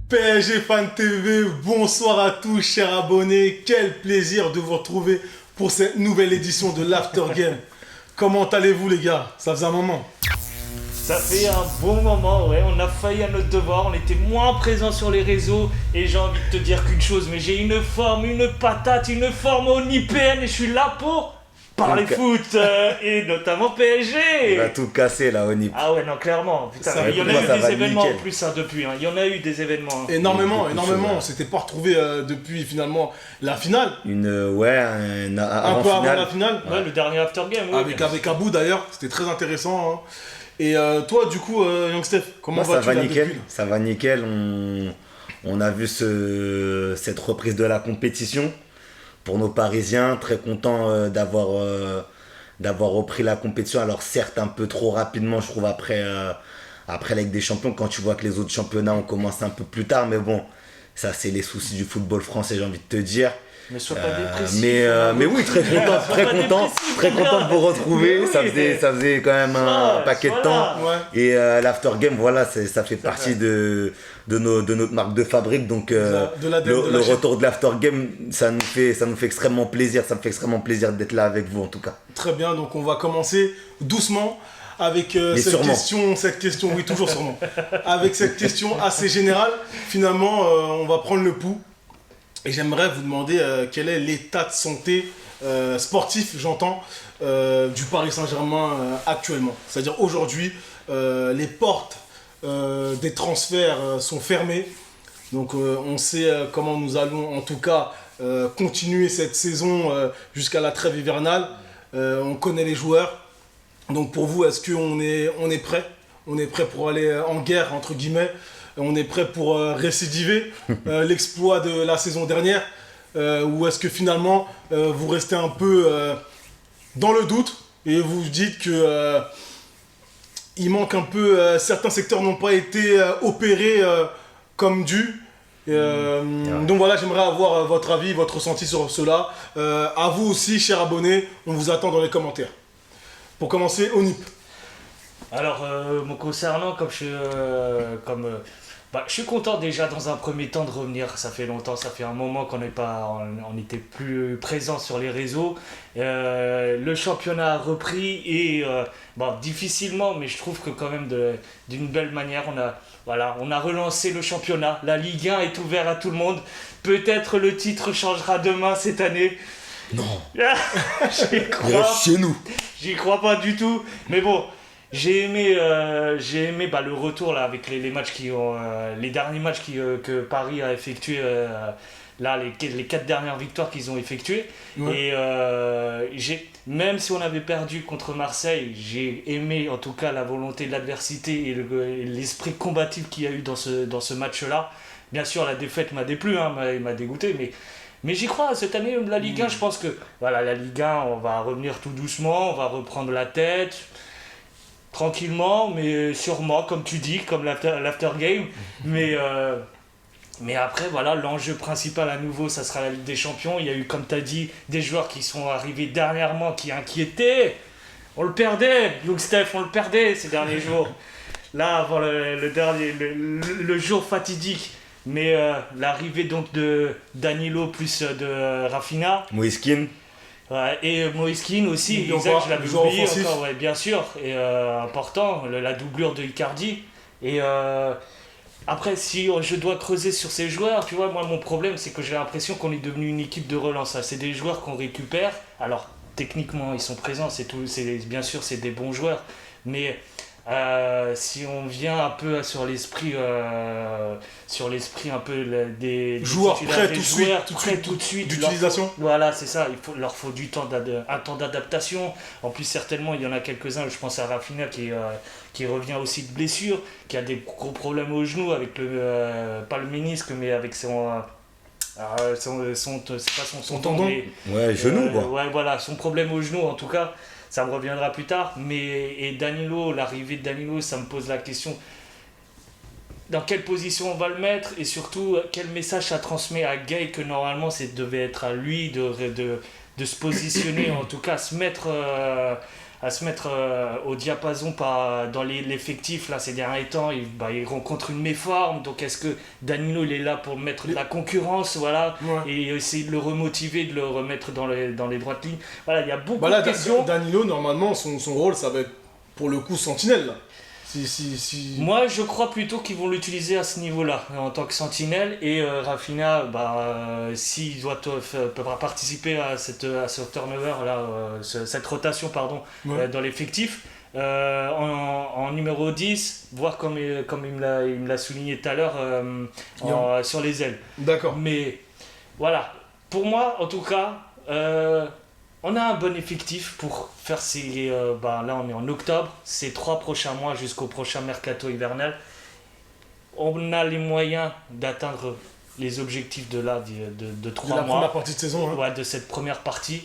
PSG Fan TV, bonsoir à tous chers abonnés, quel plaisir de vous retrouver pour cette nouvelle édition de l'After Game. Comment allez-vous les gars? Ça faisait un moment. Ça fait un bon moment, ouais, on a failli à notre devoir, on était moins présents sur les réseaux et j'ai envie de te dire qu'une chose, mais j'ai une forme, une patate, une forme onipéenne et je suis là pour parler foot et notamment PSG. Il va tout casser là, Onip. Ah ouais, non, clairement, putain, Ça, il y en a moi, eu ça des va événements nickel. en plus depuis, il y en a eu des événements. Énormément, beaucoup de énormément. choses, On s'était pas retrouvé depuis finalement la finale. Un Un peu avant la finale. Ouais, le dernier after game, oui. Avec Abou d'ailleurs, c'était très intéressant. Hein. Et toi du coup, Young Steph, comment Moi, ça vas-tu va là nickel. depuis Ça va nickel. On a vu cette reprise de la compétition. Pour nos Parisiens, très contents d'avoir repris la compétition. Alors certes, un peu trop rapidement, je trouve, après la Ligue des Champions, quand tu vois que les autres championnats ont commencé un peu plus tard. Mais bon, ça, c'est les soucis du football français, j'ai envie de te dire. Mais sois pas dépressif. Mais oui, très content de vous retrouver. Oui. Ça faisait quand même un paquet de temps. Ouais. Et l'after game, voilà, ça fait partie de notre marque de fabrique. Donc De l'ADN de la le chaîne. retour de l'after game, ça nous fait extrêmement plaisir. Ça me fait extrêmement plaisir d'être là avec vous en tout cas. Très bien, donc on va commencer doucement avec Mais sûrement. cette question, oui toujours sûrement, avec cette question assez générale. Finalement, on va prendre le pouls et j'aimerais vous demander quel est l'état de santé sportif, j'entends, du Paris Saint-Germain actuellement. C'est-à-dire aujourd'hui, les portes des transferts sont fermées. Donc on sait comment nous allons en tout cas continuer cette saison jusqu'à la trêve hivernale. On connaît les joueurs. Donc pour vous, est-ce qu'on est prêt? On est prêt pour aller en guerre, entre guillemets. On est prêt pour récidiver l'exploit de la saison dernière. Ou est-ce que finalement, vous restez un peu dans le doute et vous vous dites que il manque un peu, certains secteurs n'ont pas été opérés comme dû. Donc voilà, j'aimerais avoir votre avis, votre ressenti sur cela. À vous aussi, chers abonnés, on vous attend dans les commentaires. Pour commencer, Onip. Alors, me concernant, je suis content déjà dans un premier temps de revenir. Ça fait longtemps, ça fait un moment qu'on n'était plus présent sur les réseaux. Le championnat a repris et difficilement, mais je trouve que quand même d'une belle manière, on a relancé le championnat. La Ligue 1 est ouverte à tout le monde. Peut-être le titre changera demain cette année. Non, J'y reste chez nous. J'y crois pas du tout, mais bon, j'ai aimé le retour là avec les matchs les derniers matchs que Paris a effectués là, les 4 dernières victoires qu'ils ont effectuées. Ouais. Et même si on avait perdu contre Marseille, j'ai aimé en tout cas la volonté de l'adversité et l'esprit combatif qu'il y a eu dans ce match-là. Bien sûr, la défaite m'a déplu, hein, il m'a dégoûté, mais j'y crois, cette année, la Ligue 1, je pense que voilà, la Ligue 1, on va revenir tout doucement, on va reprendre la tête, tranquillement, mais sûrement, comme tu dis, comme l'after game. Mais après, voilà, l'enjeu principal à nouveau, ça sera la Ligue des Champions. Il y a eu, comme tu as dit, des joueurs qui sont arrivés dernièrement qui inquiétaient. On le perdait, Luke Steph, on le perdait ces derniers jours. Là, avant le jour fatidique. Mais l'arrivée donc de Danilo plus de Rafinha. Moïskine. Ouais, et Moïskine aussi, Le exact, je l'avais joueur oublié offensif. encore, ouais, bien sûr. Et important, la doublure de Icardi. Et après, si je dois creuser sur ces joueurs, tu vois, moi mon problème c'est que j'ai l'impression qu'on est devenu une équipe de relance. C'est des joueurs qu'on récupère. Alors techniquement ils sont présents, bien sûr c'est des bons joueurs. Mais si on vient un peu sur l'esprit un peu des Joueurs titulaires, prêts des tout de suite, joueurs tout de prêts suite, tout de suite. d'utilisation. Voilà, c'est ça, leur faut du temps un temps d'adaptation. En plus, certainement, il y en a quelques-uns, je pense à Rafinha qui revient aussi de blessure, qui a des gros problèmes au genou avec pas le ménisque, mais avec son Son tendon. mais, Ouais, genou quoi. ouais, voilà, son problème au genou, en tout cas, ça me reviendra plus tard. Et Danilo, l'arrivée de Danilo, ça me pose la question. Dans quelle position on va le mettre et surtout quel message ça transmet à Gay que normalement devait être à lui de se positionner, en tout cas se mettre à se mettre au diapason dans l'effectif là, ces derniers temps. Il rencontre une méforme, donc est-ce que Danilo il est là pour mettre de la concurrence, voilà, et essayer de le remotiver, de le remettre dans les droites lignes. Voilà, il y a beaucoup de questions. Danilo, normalement, son rôle, ça va être pour le coup sentinelle. Là. Moi, je crois plutôt qu'ils vont l'utiliser à ce niveau-là, en tant que sentinelle. Et Rafinha, s'il doit participer à ce turnover-là, cette rotation dans l'effectif, en numéro 10, voire comme il me l'a souligné tout à l'heure, sur les ailes. D'accord. Mais voilà, pour moi, en tout cas, on a un bon effectif pour faire là on est en octobre, ces 3 prochains mois jusqu'au prochain mercato hivernal. On a les moyens d'atteindre les objectifs de 3 mois. De la première partie de saison. Ouais, de cette première partie.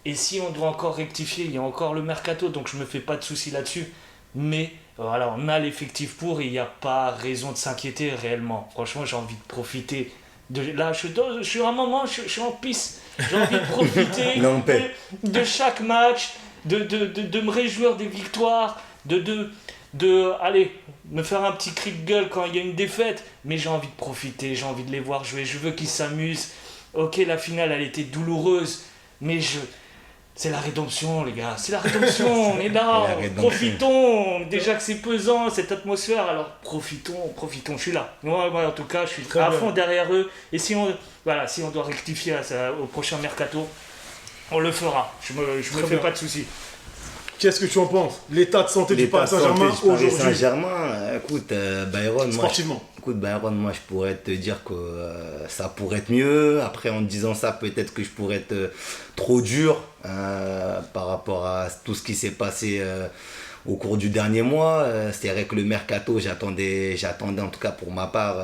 Et si on doit encore rectifier, il y a encore le mercato, donc je me fais pas de soucis là-dessus. Mais voilà, on a l'effectif pour et il n'y a pas raison de s'inquiéter réellement. Franchement, j'ai envie de profiter. Là, je suis à un moment, je suis en piste. J'ai envie de profiter de chaque match, de me réjouir des victoires, aller me faire un petit cri de gueule quand il y a une défaite. Mais j'ai envie de profiter, j'ai envie de les voir jouer, je veux qu'ils s'amusent. Ok, la finale, elle était douloureuse, mais c'est la rédemption, les gars, c'est la rédemption, on est là, profitons, déjà que c'est pesant, cette atmosphère, alors profitons, je suis là. Moi, en tout cas, je suis à fond derrière eux, et si on doit rectifier au prochain mercato, on le fera, je me fais pas de soucis. Qu'est-ce que tu en penses? L'état de santé du Paris Saint-Germain aujourd'hui? Saint-Germain, écoute, Byron, sportivement. Moi je pourrais te dire que ça pourrait être mieux. Après, en disant ça, peut-être que je pourrais être trop dur par rapport à tout ce qui s'est passé au cours du dernier mois. C'est vrai que le mercato, j'attendais en tout cas pour ma part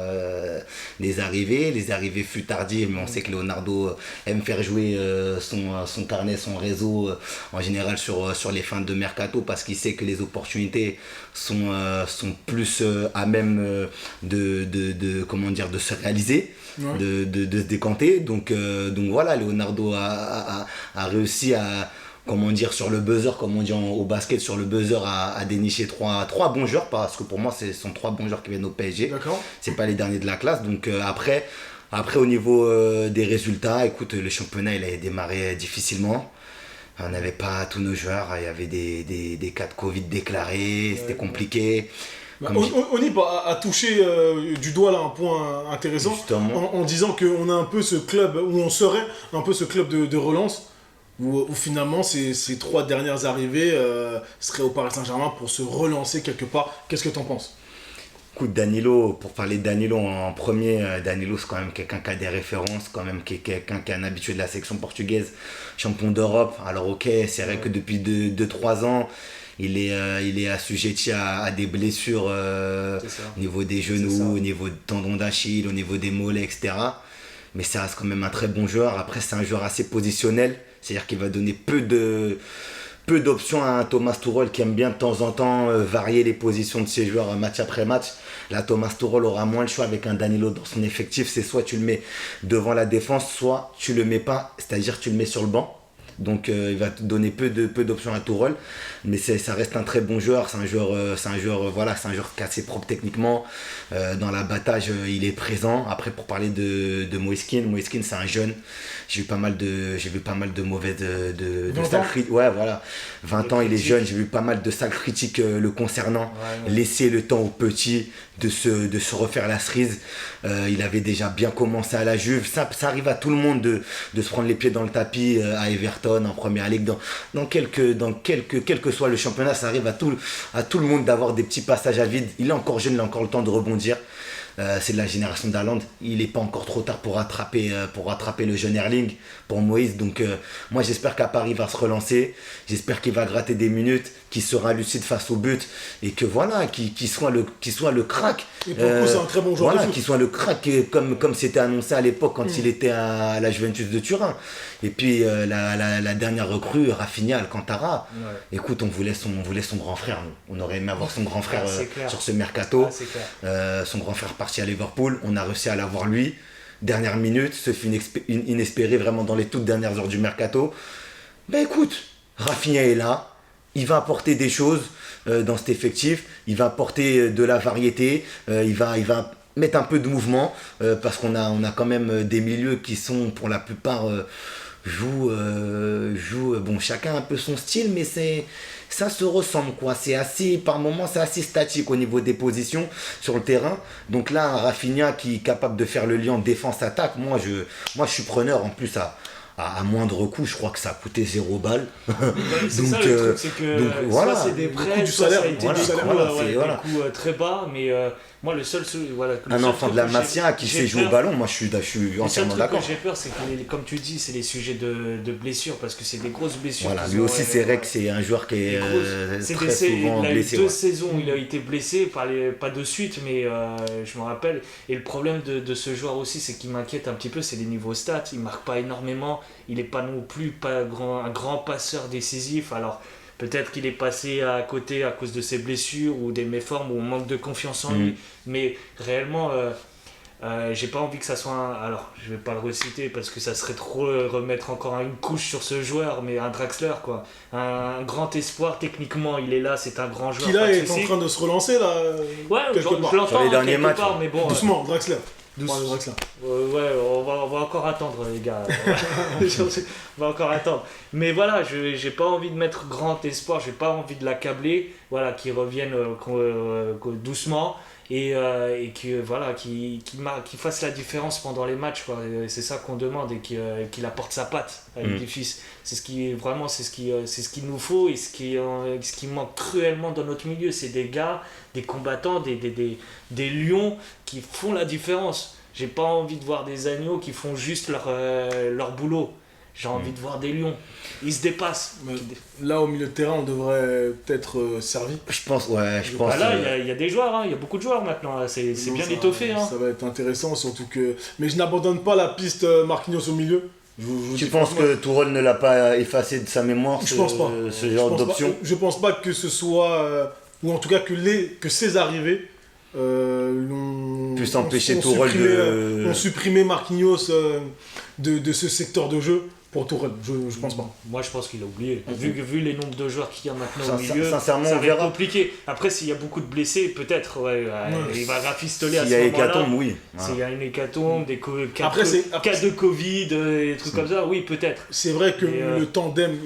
les arrivées. Les arrivées fut tardives, mais on sait que Leonardo aime faire jouer son carnet, son réseau en général sur les fins de mercato, parce qu'il sait que les opportunités sont plus à même de se réaliser, de se décanter. Donc voilà, Leonardo a réussi à, sur le buzzer, comme on dit au basket, sur le buzzer, à dénicher trois bons joueurs, parce que pour moi, ce sont 3 bons joueurs qui viennent au PSG. D'accord. C'est pas les derniers de la classe. Donc après, au niveau des résultats, écoute, le championnat, il a démarré difficilement. On n'avait pas tous nos joueurs, il y avait des cas de Covid déclarés, c'était compliqué. Onip a touché du doigt là un point intéressant, en disant qu'on a un peu ce club, où on serait un peu ce club de relance, où finalement ces 3 dernières arrivées seraient au Paris Saint-Germain pour se relancer quelque part. Qu'est-ce que tu en penses? Écoute, Danilo, pour parler de Danilo en premier, Danilo c'est quand même quelqu'un qui a des références, quand même quelqu'un qui est un habitué de la section portugaise, champion d'Europe. Alors ok, c'est vrai que depuis 2-3 ans, il est assujetti à des blessures au niveau des genoux, au niveau du tendon d'Achille, au niveau des mollets, etc. Mais ça reste quand même un très bon joueur. Après, c'est un joueur assez positionnel, c'est-à-dire qu'il va donner peu d'options à un Thomas Tuchel qui aime bien de temps en temps varier les positions de ses joueurs match après match. Là, Thomas Tuchel aura moins le choix avec un Danilo dans son effectif. C'est soit tu le mets devant la défense, soit tu le mets pas, c'est-à-dire tu le mets sur le banc. Donc il va te donner peu d'options à Tuchel, mais ça reste un très bon joueur. C'est un joueur qui est assez propre techniquement. Dans l'abattage, il est présent. Après, pour parler de Moise Kean, c'est un jeune. J'ai vu pas mal de mauvaises de sales critiques. Ouais, voilà. 20 ans, il est jeune. J'ai vu pas mal de sales critiques le concernant. Ouais. Laisser le temps aux petits de se refaire la cerise. Il avait déjà bien commencé à la Juve. Ça arrive à tout le monde de se prendre les pieds dans le tapis à Everton, en Première Ligue, quel que soit le championnat. Ça arrive à tout le monde d'avoir des petits passages à vide. Il est encore jeune, il a encore le temps de rebondir. C'est de la génération d'Haaland. Il n'est pas encore trop tard pour rattraper le jeune Erling, pour Moïse. Donc moi j'espère qu'à Paris il va se relancer. J'espère qu'il va gratter des minutes, qu'il sera lucide face au but, et que voilà, qu'il soit le crack. Et pour le coup, c'est un très bon joueur. Voilà, qu'il soit le crack comme c'était annoncé à l'époque quand il était à la Juventus de Turin. Et puis la dernière recrue, Rafinha, Alcantara. Ouais. Écoute, on voulait son grand frère. Nous. On aurait aimé avoir son grand frère sur ce mercato. Son grand frère parti à Liverpool. On a réussi à l'avoir lui. Dernière minute, ce fut inespéré vraiment dans les toutes dernières heures du mercato. Ben écoute, Rafinha est là. il va apporter des choses dans cet effectif, il va apporter de la variété, il va mettre un peu de mouvement, parce qu'on a quand même des milieux qui sont pour la plupart jouent bon, chacun a un peu son style, mais ça se ressemble quoi, par moments c'est assez statique au niveau des positions sur le terrain. Donc là, un Rafinha qui est capable de faire le lien défense-attaque, moi je suis preneur. En plus à moindre coût, je crois que ça a coûté 0 balles. C'est ça le truc, c'est que donc, voilà, soit c'est des prêts, du soit salaire, ça a été voilà, des coûts très bas, mais moi le seul enfant de la Masia qui sait jouer au ballon, moi je suis le seul entièrement truc d'accord. que j'ai peur, c'est que comme tu dis, c'est les sujets de blessures, parce que c'est des grosses blessures. Voilà, lui aussi c'est vrai que c'est un joueur qui est très souvent blessé. Il a eu 2 saisons, il a été blessé, pas de suite, mais je me rappelle. Et le problème de ce joueur aussi, c'est qu'il m'inquiète un petit peu, c'est les niveaux stats. Il marque pas énormément, il n'est pas non plus un grand passeur décisif. Alors peut-être qu'il est passé à côté à cause de ses blessures ou des méformes ou on manque de confiance en lui, mais réellement j'ai pas envie que ça soit alors je vais pas le reciter parce que ça serait trop remettre encore une couche sur ce joueur, mais un Draxler quoi, un grand espoir. Techniquement il est là, c'est un grand joueur qui là est en train de se relancer là, ouais, je l'entends sur les derniers matchs, mais bon, doucement Draxler. Ouais, on va encore attendre les gars. On va encore attendre. Mais voilà, j'ai pas envie de mettre grand espoir, j'ai pas envie de l'accabler. Voilà, qu'il revienne doucement et qu'il fasse la différence pendant les matchs, quoi. C'est ça qu'on demande, et qu'il apporte sa patte à l'édifice. C'est ce qui nous faut, et ce qui manque cruellement dans notre milieu. C'est des gars, des combattants, des lions qui font la différence. J'ai pas envie de voir des agneaux qui font juste leur boulot. J'ai envie de voir des lions. Ils se dépassent. Là, au milieu de terrain, on devrait être servi. Je pense. Là, il y a des joueurs, il y a beaucoup de joueurs maintenant. C'est bien étoffé. Ça va être intéressant, surtout que. Mais je n'abandonne pas la piste Marquinhos au milieu. Tu penses que Tourelle ne l'a pas effacé de sa mémoire, je pense pas. Ce genre d'option? Je pense pas que ce soit. Ou en tout cas que ces arrivées. Puisse empêcher Tourelle de. On supprimé Marquinhos de ce secteur de jeu pour Tourelle. Je pense pas. Moi, je pense qu'il a oublié. Vu les nombres de joueurs qu'il y a maintenant au milieu, sincèrement, ça on va verra. être compliqué. Après, s'il y a beaucoup de blessés, peut-être, il va rafistoler à ce moment-là. S'il y a hécatombe, oui. S'il y a une hécatombe, des cas de Covid, des trucs comme ça, oui, peut-être. C'est vrai que le tandem.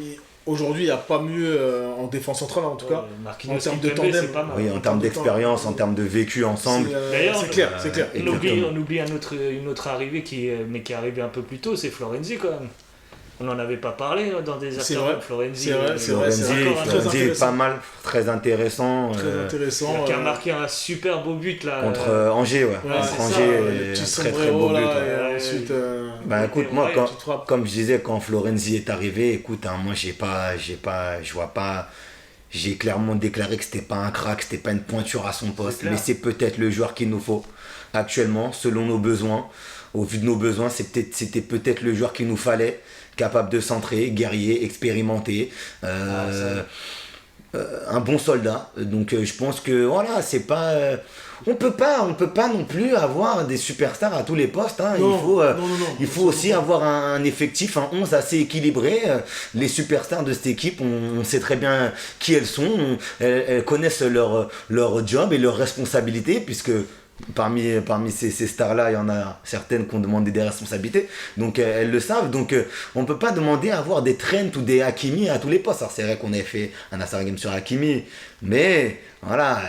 Aujourd'hui, il n'y a pas mieux en défense centrale, en tout cas. Marquinhos, en termes de tandem, c'est pas mal. Oui, en termes d'expérience, en termes de vécu ensemble. C'est clair. On oublie une autre arrivée qui est arrivée un peu plus tôt, c'est Florenzi quand même. On n'en avait pas parlé dans des affaires de Florenzi. Florenzi est pas mal, très intéressant. Qui a marqué un super beau but là. Contre Angers, contre Angers, très beau but. Ensuite, écoute, moi, comme je disais, quand Florenzi est arrivé, écoute, moi, je vois pas. J'ai clairement déclaré que c'était pas un crack, c'était pas une pointure à son poste, mais c'est peut-être le joueur qu'il nous faut actuellement, selon nos besoins. Au vu de nos besoins, c'était peut-être le joueur qu'il nous fallait, capable de centrer, guerrier, expérimenté, un bon soldat. Donc je pense que voilà, c'est pas on peut pas non plus avoir des superstars à tous les postes, hein. Il faut aussi avoir un effectif, un 11 assez équilibré. Les superstars de cette équipe, on sait très bien qui elles sont, elles connaissent leur job et leurs responsabilités, puisque parmi ces stars-là, il y en a certaines qui ont demandé des responsabilités, donc elles le savent. Donc on ne peut pas demander à avoir des Trent ou des Hakimi à tous les postes. Alors c'est vrai qu'on avait fait un Asar Game sur Hakimi, mais voilà,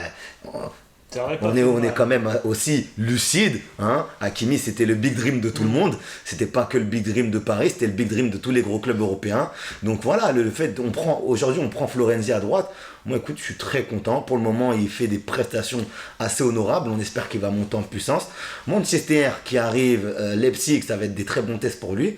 on est quand même aussi lucide, hein. Hakimi, c'était le big dream de tout le monde, c'était pas que le big dream de Paris, c'était le big dream de tous les gros clubs européens. Donc voilà, le fait aujourd'hui on prend Florenzi à droite. Moi, écoute, je suis très content. Pour le moment, il fait des prestations assez honorables. On espère qu'il va monter en puissance. Manchester qui arrive, Leipzig, ça va être des très bons tests pour lui.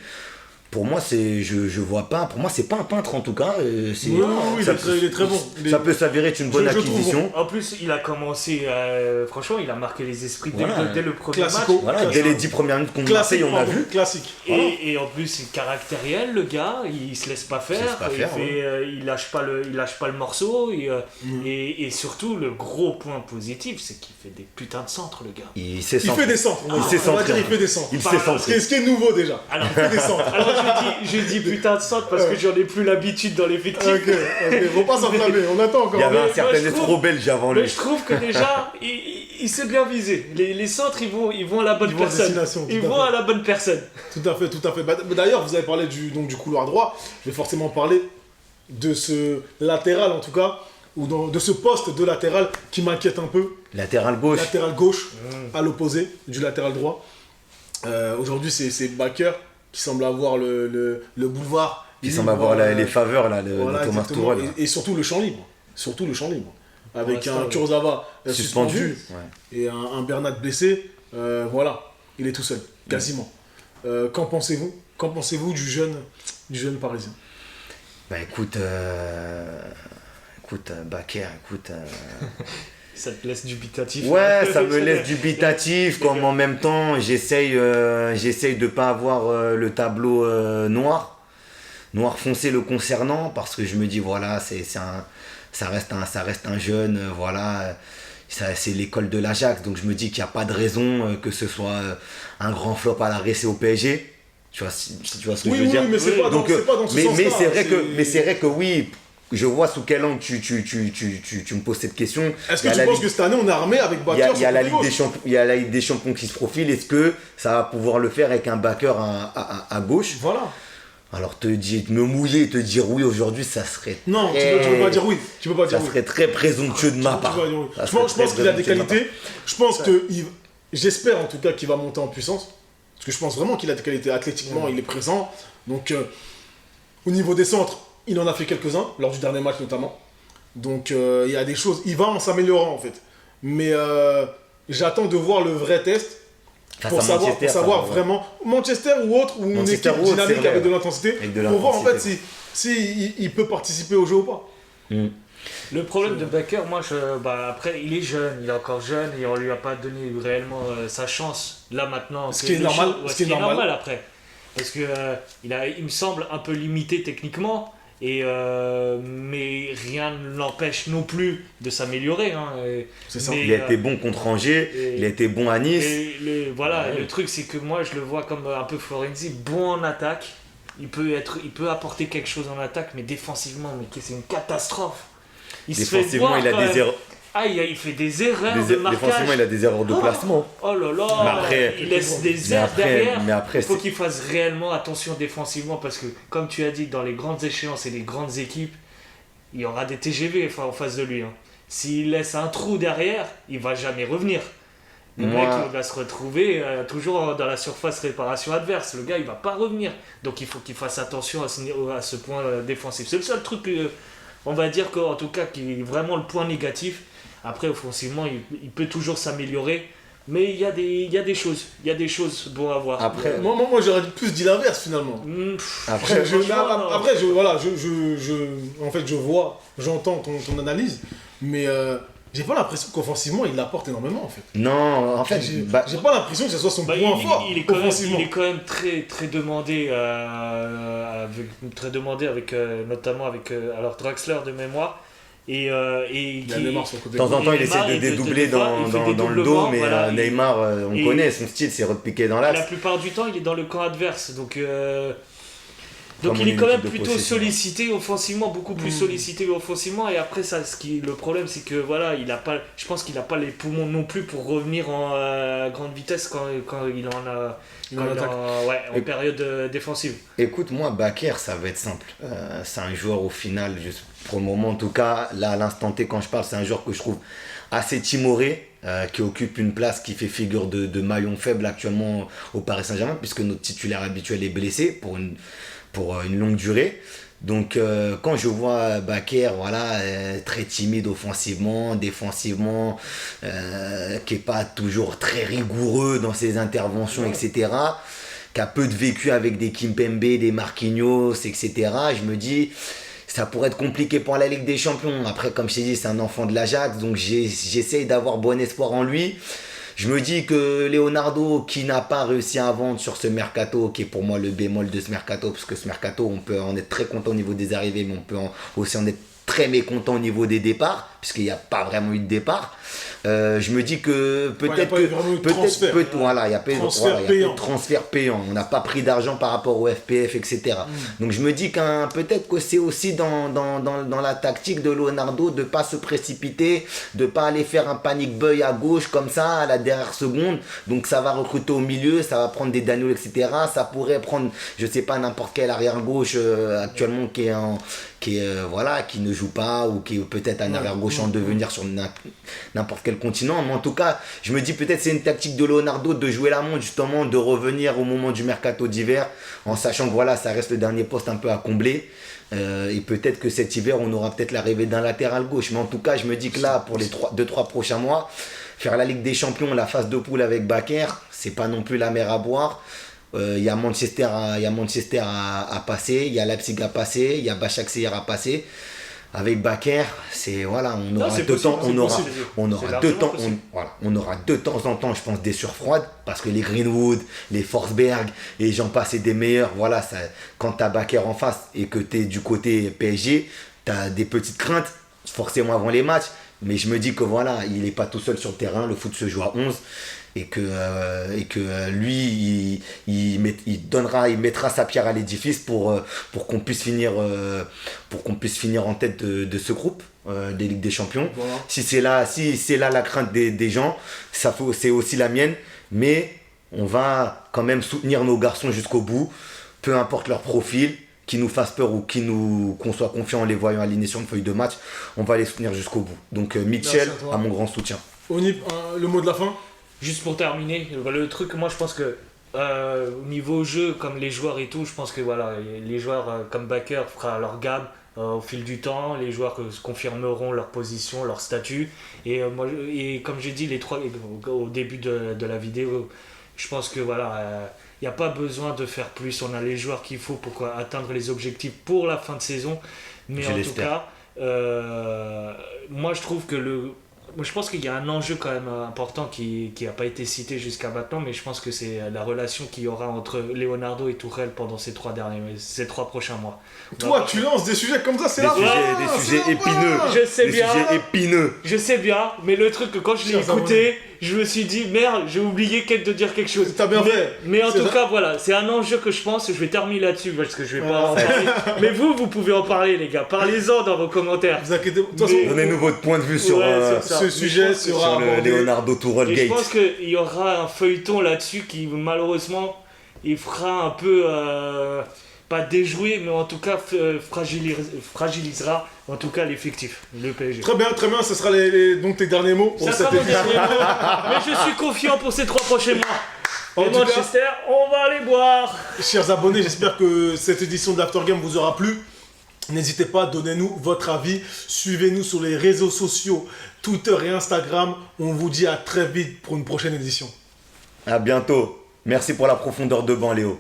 Pour moi, je vois pas. Pour moi, c'est pas un peintre en tout cas. Il est très bon. Ça peut s'avérer être une bonne acquisition. En plus, il a commencé. Franchement, il a marqué les esprits dès le premier match. Dès les 10 premières minutes qu'on Marseille, on a vu. Classique. Et en plus, c'est caractériel, le gars. Il se laisse pas faire. Il lâche pas le morceau. Et surtout, le gros point positif, c'est qu'il fait des putains de centres, le gars. Il fait des centres. Il sait centrer. Il fait des centres. Il sait centrer. Ce qui est nouveau déjà. Alors, il fait des centres. Alors, je dis putain de centre parce que j'en ai plus l'habitude dans l'effectif. Ok, faut pas s'enflammer, on attend encore. Il y avait un moi, certain je trouve- escroc belge avant Mais lui. je trouve que déjà, il s'est bien visé. Les centres, ils vont à la bonne Ils vont à personne. destination, tout Ils à vont fait. à la bonne personne. Tout à fait, tout à fait. Bah, d'ailleurs, vous avez parlé du couloir droit. Je vais forcément parler de ce latéral, en tout cas, ou de ce poste de latéral qui m'inquiète un peu. Latéral gauche. Latéral gauche, à l'opposé du latéral droit. Aujourd'hui, c'est Bakker qui semble avoir le boulevard. Qui semble avoir les faveurs là, de voilà, Thomas exactement. Tuchel. Et surtout le champ libre. Surtout le champ libre. Avec l'instant, un oui. Kurzawa Suspendu. suspendu Ouais. et un Bernat blessé. Voilà, il est tout seul, quasiment. Qu'en pensez-vous? Qu'en pensez-vous du jeune parisien? Bah écoute, Bakker, Ça te laisse dubitatif. ouais, ça me laisse dubitatif, comme en même temps, j'essaye de pas avoir le tableau noir foncé le concernant, parce que je me dis, voilà, ça reste un jeune, voilà, c'est l'école de l'Ajax, donc je me dis qu'il n'y a pas de raison que ce soit un grand flop à la RC au PSG. Tu vois, si tu vois ce que je veux dire. mais c'est pas, Donc, c'est pas dans ce sens-là. mais c'est vrai que oui, je vois sous quel angle tu me poses cette question. Est-ce Il y que a tu la penses Ligue- que cette année on est armé avec il y a, Bakker il y a sur la le Ligue côté des gauche? Champions, il y a la Ligue des Champions qui se profile. Est-ce que ça va pouvoir le faire avec un backer à gauche? Voilà. Alors me mouiller et te dire oui aujourd'hui, ça serait Non, très- tu peux pas dire oui. Tu peux pas dire ça oui. serait très présomptueux de ma Tu part. peux pas dire oui. Ça Je serait pense très qu'il a des présomptueux de ma qualités. Je pense que j'espère en tout cas qu'il va monter en puissance. Parce que je pense vraiment qu'il a des qualités. Athlétiquement, il est présent. Donc, au niveau des centres, il en a fait quelques-uns, lors du dernier match notamment. Donc, il y a des choses. Il va en s'améliorant en fait. Mais j'attends de voir le vrai test. Face Pour à savoir, Manchester, pour savoir ça va, vraiment Manchester ou autre, ou une Manchester équipe ou autre, dynamique c'est vrai, avec de ouais. l'intensité, Avec de pour voir en fait l'intensité. si il peut participer au jeu ou pas. Le problème de Bakker, moi, après, il est jeune, il est encore jeune et on lui a pas donné réellement sa chance. Là maintenant, Ce qui est normal, ce qui est normal après, parce que il me semble un peu limité techniquement. Mais rien ne l'empêche non plus de s'améliorer. Hein, C'est ça. mais, Il a été bon contre Angers, il a été bon à Nice. Voilà, Ouais. le truc c'est que moi je le vois comme un peu Florenzi, bon en attaque. Il peut apporter quelque chose en attaque, mais défensivement, c'est une catastrophe. Il se fait Défensivement, voir, il a quand des même. erreurs. Ah, il fait des erreurs de Défensivement, marquage. il a des erreurs de placement. Oh là là, Mais après- il laisse des Mais airs après, derrière. mais après, Il faut c'est- qu'il fasse réellement attention défensivement parce que, comme tu as dit, dans les grandes échéances et les grandes équipes, il y aura des TGV en face de lui. Hein. S'il laisse un trou derrière, il va jamais revenir. Le Moi- mec il va se retrouver toujours dans la surface réparation adverse. Le gars, il va pas revenir. Donc il faut qu'il fasse attention à ce point défensif. C'est le seul truc, on va dire qu'en tout cas, qui est vraiment le point négatif. Après, offensivement, il peut toujours s'améliorer. Mais il y a des choses. Il y a des choses bon à voir. Après, Moi j'aurais plus dit l'inverse finalement. Après, Après, en fait, je vois, j'entends ton analyse, mais j'ai pas l'impression qu'offensivement il apporte énormément en fait. non, en fait, J'ai pas l'impression que ce soit son Bah, point fort il est quand même, offensivement. il est quand même très, très demandé, avec notamment avec alors Draxler de mémoire. Et Il y a Neymar sur le côté. de temps en temps, il Neymar, essaie de il te dédoubler voit, dans il fait des le dos, doublements, mais voilà, Neymar, on et- connaît son style, c'est repiqué dans la l'axe. plupart du temps, il est dans le camp adverse. Donc Comme il on est est quand une même équipe de plutôt possession. sollicité offensivement, beaucoup plus sollicité offensivement. Et après, ça, le problème, c'est que voilà, je pense qu'il n'a pas les poumons non plus pour revenir en grande vitesse quand il en a en période défensive. Écoute, moi, Bakker, ça va être simple. C'est un joueur au final, juste pour le moment en tout cas, là à l'instant T, quand je parle, c'est un joueur que je trouve assez timoré, qui occupe une place qui fait figure de maillon faible actuellement au Paris Saint-Germain, puisque notre titulaire habituel est blessé pour une longue durée. Donc quand je vois Bakker, voilà, très timide offensivement, défensivement, qui n'est pas toujours très rigoureux dans ses interventions, etc., qui a peu de vécu avec des Kimpembe, des Marquinhos, etc., je me dis, ça pourrait être compliqué pour la Ligue des Champions. Après, comme je t'ai dit, c'est un enfant de l'Ajax, donc j'essaye d'avoir bon espoir en lui. Je me dis que Leonardo, qui n'a pas réussi à vendre sur ce mercato, qui est pour moi le bémol de ce mercato, parce que ce mercato, on peut en être très content au niveau des arrivées, mais on peut aussi en être très mécontent au niveau des départs, puisqu'il n'y a pas vraiment eu de départ. Je me dis que peut-être voilà, il y a pas eu de transfert payant. On n'a pas pris d'argent par rapport au FPF, etc. Donc je me dis peut-être que c'est aussi dans la tactique de Leonardo de ne pas se précipiter, de ne pas aller faire un panic buy à gauche comme ça à la dernière seconde. Donc ça va recruter au milieu, ça va prendre des Daniel, etc. Ça pourrait prendre, je sais pas, n'importe quel arrière gauche actuellement qui ne joue pas ou qui est peut-être un arrière gauche en devenir sur n'importe quel continent. Mais en tout cas, je me dis peut-être c'est une tactique de Leonardo de jouer la montre, justement, de revenir au moment du mercato d'hiver, en sachant que voilà, ça reste le dernier poste un peu à combler. Et peut-être que cet hiver, on aura peut-être l'arrivée d'un latéral gauche. Mais en tout cas, je me dis que là, pour les 2-3 prochains mois, faire la Ligue des Champions, la phase de poule avec Bakker, c'est pas non plus la mer à boire. Il y a Manchester à passer, il y a Leipzig à passer, il y a Başakşehir à passer. Avec Bakker, c'est voilà, on aura de temps en temps, je pense, des surfroides, parce que les Greenwood, les Forsberg et j'en passe et des meilleurs, voilà, ça, quand t'as Bakker en face et que t'es du côté PSG, t'as des petites craintes, forcément avant les matchs, mais je me dis que voilà, il n'est pas tout seul sur le terrain, le foot se joue à 11. Et que lui il mettra sa pierre à l'édifice pour qu'on puisse finir en tête de ce groupe des Ligues des Champions. Voilà. Si c'est là la crainte des gens, c'est aussi la mienne, mais on va quand même soutenir nos garçons jusqu'au bout, peu importe leur profil, qui nous fassent peur ou qu'on soit confiant en les voyant alignés sur une feuille de match, on va les soutenir jusqu'au bout. Donc Mitchell a mon grand soutien. Onip, le mot de la fin. Juste pour terminer, le truc, moi je pense que au niveau jeu, comme les joueurs et tout, je pense que voilà, les joueurs comme Bakker fera leur gamme au fil du temps, les joueurs confirmeront leur position, leur statut. Et comme j'ai dit les trois au début de la vidéo, je pense que voilà, il n'y a pas besoin de faire plus. On a les joueurs qu'il faut pour atteindre les objectifs pour la fin de saison. Mais en tout cas, moi je trouve que je pense qu'il y a un enjeu quand même important qui n'a pas été cité jusqu'à maintenant, mais je pense que c'est la relation qu'il y aura entre Leonardo et Tuchel pendant ces 3 prochains mois. Toi, tu lances des sujets comme ça, c'est là. Des sujets épineux. Je sais bien. Sujets épineux. Je sais bien, mais le truc que quand je l'ai écouté, je me suis dit merde, j'ai oublié de dire quelque chose. T'as bien fait. Mais en tout cas, voilà, c'est un enjeu que je pense. Je vais terminer là-dessus parce que je vais pas en parler. Mais vous pouvez en parler, les gars. Parlez-en dans vos commentaires. Vous inquiétez pas. Donnez-nous votre point de vue sur ce sujet, sur le Leonardo Tuchel Gate. Je pense qu'il y aura un feuilleton là-dessus qui malheureusement il fera un peu pas déjouer, mais en tout cas fragilisera en tout cas l'effectif, le PSG. Très bien, ce sera donc tes derniers mots pour cette émission. Mais je suis confiant pour ces 3 prochains mois. Et Manchester, on va aller boire. Chers abonnés, j'espère que cette édition de l'After Game vous aura plu. N'hésitez pas, donnez-nous votre avis. Suivez-nous sur les réseaux sociaux, Twitter et Instagram. On vous dit à très vite pour une prochaine édition. À bientôt. Merci pour la profondeur de banc, Léo.